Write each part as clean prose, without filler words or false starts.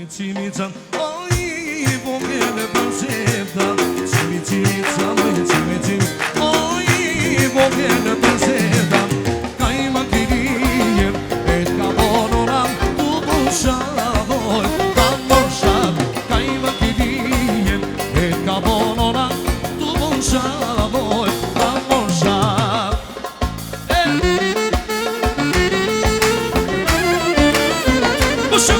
Cimi can, oj, vogele përsepta. Cimi, oj, vogele përsepta. Ka I makirije, e ka bonoram, tu bushavoj, ta morshav. Ka I makirije, e ka bonoram, tu bushavoj, ta morshav. Pushe,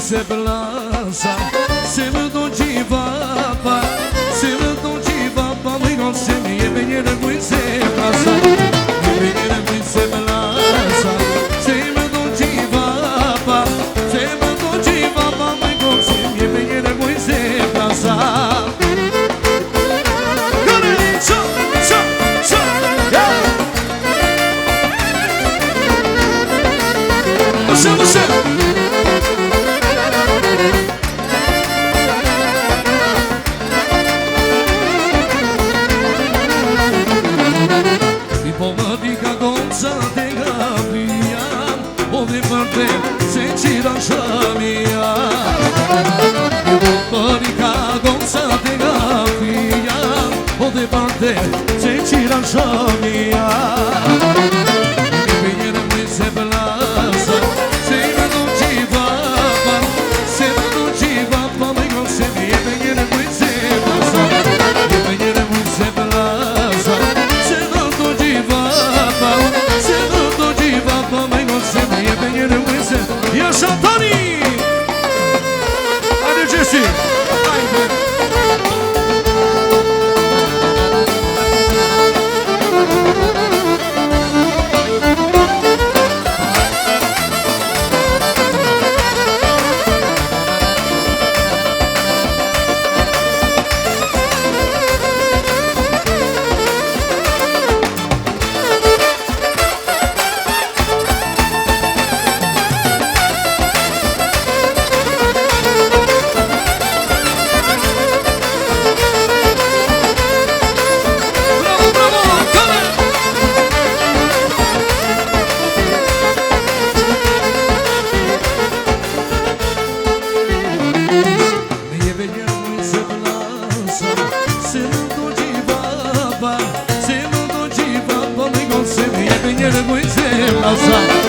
se plasa, se më do gjivapa, se më do gjivapa, më ikon se mi e me njëre kuj se plasa, e me njëre kuj se plasa, se më do gjivapa, se më do gjivapa, më ikon se mi e me njëre kuj se plasa. Se qira shamia, Porika gonsa te gafia, o de parte se qira shamia. Venire muy se plaza, se me do chivapa, se me do chivapa, me con se me venire muy se plaza, venire muy se plaza, se me do chivapa, se me do chivapa, me con se me venire muy se. Yaşa Tony! Hadi Jesse! Haydi! Se não tô de papo, nem consegue, é bem muito sem